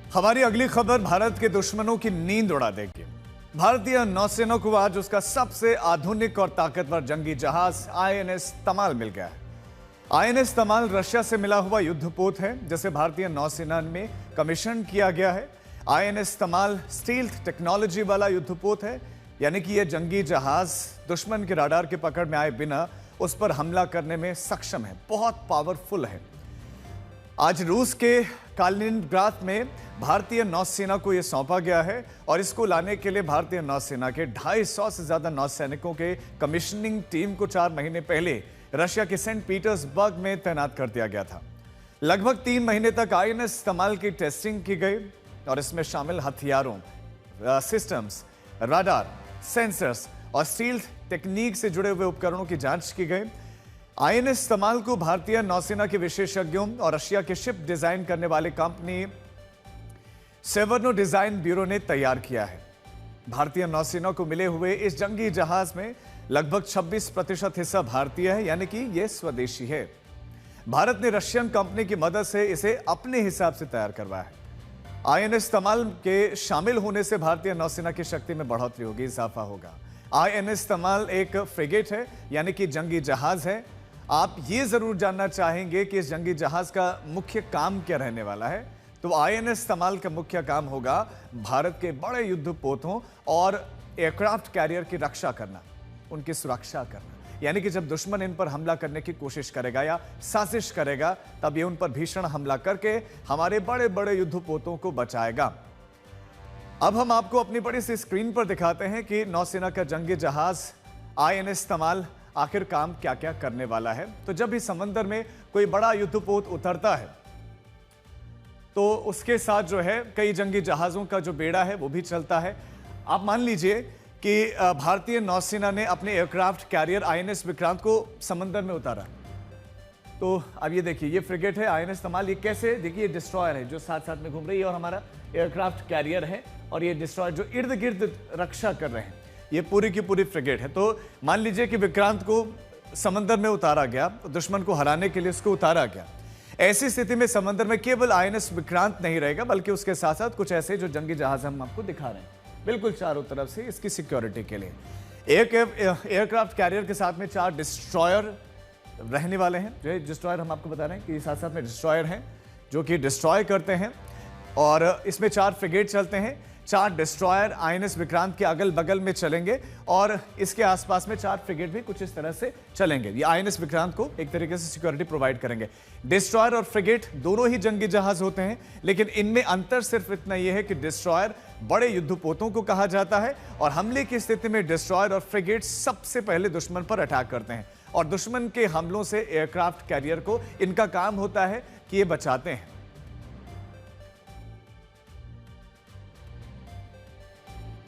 हमारी अगली खबर भारत के दुश्मनों की नींद उड़ा देगी। भारतीय नौसेना को आज उसका सबसे आधुनिक और ताकतवर जंगी जहाज आईएनएस तमाल मिल गया है। आईएनएस तमाल रशिया से मिला हुआ युद्धपोत है जिसे भारतीय नौसेना में कमीशन किया गया है। आईएनएस तमाल स्टील्थ टेक्नोलॉजी वाला युद्धपोत है, यानी कि यह जंगी जहाज दुश्मन के राडार के पकड़ में आए बिना उस पर हमला करने में सक्षम है, बहुत पावरफुल है। आज रूस के कालिनिनग्राद में भारतीय नौसेना को यह सौंपा गया है और इसको लाने के लिए भारतीय नौसेना के 250 से ज्यादा नौसैनिकों के कमीशनिंग टीम को 4 महीने पहले रशिया के सेंट पीटर्सबर्ग में तैनात कर दिया गया था। लगभग 3 महीने तक आईएनएस तमाल की टेस्टिंग की गई और इसमें शामिल हथियारों, सिस्टम्स, राडार, सेंसर्स और स्टील्थ टेक्निक से जुड़े हुए उपकरणों की जांच की गई। आईएनएस तमाल को भारतीय नौसेना के विशेषज्ञों और रशिया के शिप डिजाइन करने वाले कंपनी सेवर्नो डिजाइन ब्यूरो ने तैयार किया है। भारतीय नौसेना को मिले हुए इस जंगी जहाज में लगभग 26% हिस्सा भारतीय है, यानी कि यह स्वदेशी है। भारत ने रशियन कंपनी की मदद से इसे अपने हिसाब से तैयार करवाया है। आईएनएस तमाल के शामिल होने से भारतीय नौसेना की शक्ति में बढ़ोतरी होगी, इजाफा होगा। आईएनएस तमाल एक फ्रिगेट है, यानी कि जंगी जहाज है। आप ये जरूर जानना चाहेंगे कि इस जंगी जहाज का मुख्य काम क्या रहने वाला है, तो आईएनएस तमाल का मुख्य काम होगा भारत के बड़े युद्धपोतों और एयरक्राफ्ट कैरियर की रक्षा करना, उनकी सुरक्षा करना। यानी कि जब दुश्मन इन पर हमला करने की कोशिश करेगा या साजिश करेगा, तब ये उन पर भीषण हमला करके हमारे बड़े बड़े युद्धपोतों को बचाएगा। अब हम आपको अपनी बड़ी सी स्क्रीन पर दिखाते हैं कि नौसेना का जंगी जहाज आईएनएस तमाल आखिर काम क्या क्या करने वाला है। तो जब भी समंदर में कोई बड़ा युद्धपोत उतरता है तो उसके साथ जो है कई जंगी जहाजों का जो बेड़ा है वो भी चलता है। आप मान लीजिए कि भारतीय नौसेना ने अपने एयरक्राफ्ट कैरियर आईएनएस विक्रांत को समंदर में उतारा। तो अब ये देखिए, ये फ्रिगेट है आईएनएस तमाल। ये कैसे, देखिए डिस्ट्रॉयर है जो साथ साथ में घूम रही है और हमारा एयरक्राफ्ट कैरियर है और ये डिस्ट्रॉयर जो इर्द गिर्द रक्षा कर रहे हैं। ये पूरी की पूरी फ्रिगेट है। तो मान लीजिए कि विक्रांत को समंदर में उतारा गया, दुश्मन को हराने के लिए उसको उतारा गया। ऐसी स्थिति में समंदर में केवल आईएनएस विक्रांत नहीं रहेगा, बल्कि उसके साथ साथ कुछ ऐसे जो जंगी जहाज हम आपको दिखा रहे हैं बिल्कुल चारों तरफ से इसकी सिक्योरिटी के लिए। एक एयरक्राफ्ट कैरियर के साथ में 4 डिस्ट्रॉयर रहने वाले हैं। जो डिस्ट्रॉयर हम आपको बता रहे हैं कि साथ साथ में डिस्ट्रॉयर हैं जो कि डिस्ट्रॉय करते हैं, और इसमें 4 फ्रिगेट चलते हैं। 4 डिस्ट्रॉयर आईएनएस विक्रांत के अगल बगल में चलेंगे और इसके आसपास में 4 फ्रिगेट भी कुछ इस तरह से चलेंगे। ये आईएनएस विक्रांत को एक तरीके से सिक्योरिटी प्रोवाइड करेंगे। डिस्ट्रॉयर और फ्रिगेट दोनों ही जंगी जहाज होते हैं, लेकिन इनमें अंतर सिर्फ इतना यह है कि डिस्ट्रॉयर बड़े युद्धपोतों को कहा जाता है और हमले की स्थिति में डिस्ट्रॉयर और फ्रिगेट सबसे पहले दुश्मन पर अटैक करते हैं और दुश्मन के हमलों से एयरक्राफ्ट कैरियर को इनका काम होता है कि ये बचाते हैं।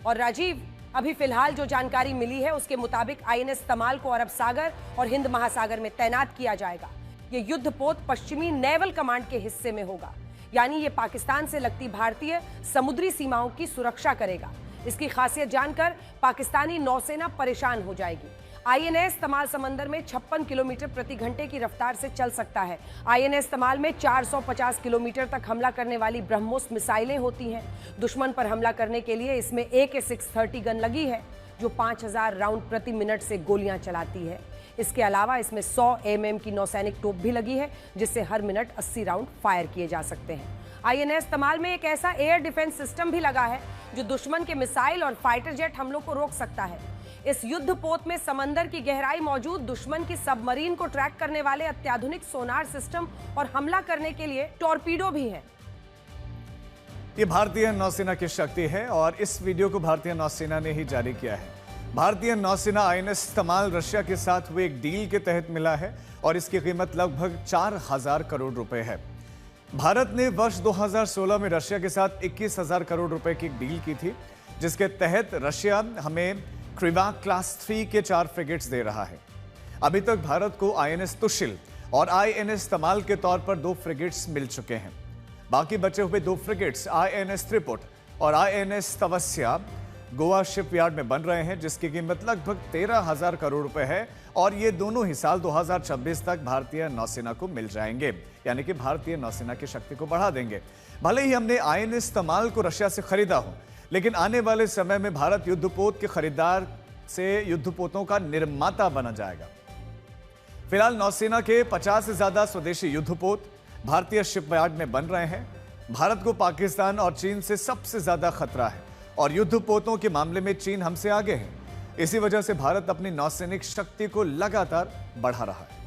और राजीव, अभी फिलहाल जो जानकारी मिली है उसके मुताबिक आईएनएस तमाल को अरब सागर और हिंद महासागर में तैनात किया जाएगा। ये युद्धपोत पश्चिमी नेवल कमांड के हिस्से में होगा, यानी ये पाकिस्तान से लगती भारतीय समुद्री सीमाओं की सुरक्षा करेगा। इसकी खासियत जानकर पाकिस्तानी नौसेना परेशान हो जाएगी। आईएनएस तमाल समंदर में 56 किलोमीटर प्रति घंटे की रफ्तार से चल सकता है। आईएनएस तमाल में 450 किलोमीटर तक हमला करने वाली ब्रह्मोस मिसाइलें होती हैं। दुश्मन पर हमला करने के लिए इसमें AK-630 गन लगी है जो 5000 राउंड प्रति मिनट से गोलियां चलाती है। इसके अलावा इसमें 100 mm की नौसैनिक तोप भी लगी है जिससे हर मिनट 80 राउंड फायर किए जा सकते हैं। आईएनएस तमाल में एक ऐसा एयर डिफेंस सिस्टम भी लगा है जो दुश्मन के मिसाइल और फाइटर जेट हमलों को रोक सकता है। इस युद्धपोत में समंदर की गहराई मौजूद दुश्मन की सबमरीन को ट्रैक करने वाले अत्याधुनिक सोनार सिस्टम और हमला करने के लिए टॉर्पीडो भी है। ये भारतीय नौसेना की शक्ति है और इस वीडियो को भारतीय नौसेना ने ही जारी किया है। भारतीय नौसेना आईएनएस तमाल रशिया के साथ हुए एक डील के तहत मिला है और इसकी कीमत लगभग 4000 करोड़ रुपए है। भारत ने वर्ष 2016 में रशिया के साथ 21,000 करोड़ रुपए की एक डील की थी, जिसके तहत रशिया हमें क्रिवा क्लास 3 के 4 फ्रिगेट्स दे रहा है। अभी तक भारत को आईएनएस तुशिल और आईएनएस तमाल के तौर पर 2 फ्रिगेट्स मिल चुके हैं। बाकी बचे हुए 2 फ्रिगेट्स आईएनएस त्रिपुट और आईएनएस तवस्या गोवा शिपयार्ड में बन रहे हैं, जिसकी कीमत लगभग 13,000 करोड़ रुपए है और ये दोनों ही साल 2026 तक भारतीय नौसेना को मिल जाएंगे, यानी कि भारतीय नौसेना की शक्ति को बढ़ा देंगे। भले ही हमने आईएनएस तमाल को रशिया से खरीदा हो, लेकिन आने वाले समय में भारत युद्धपोत के खरीदार से युद्धपोतों का निर्माता बना जाएगा। फिलहाल नौसेना के 50 से ज्यादा स्वदेशी युद्धपोत भारतीय शिपयार्ड में बन रहे हैं। भारत को पाकिस्तान और चीन से सबसे ज्यादा खतरा है और युद्धपोतों के मामले में चीन हमसे आगे है। इसी वजह से भारत अपनी नौसैनिक शक्ति को लगातार बढ़ा रहा है।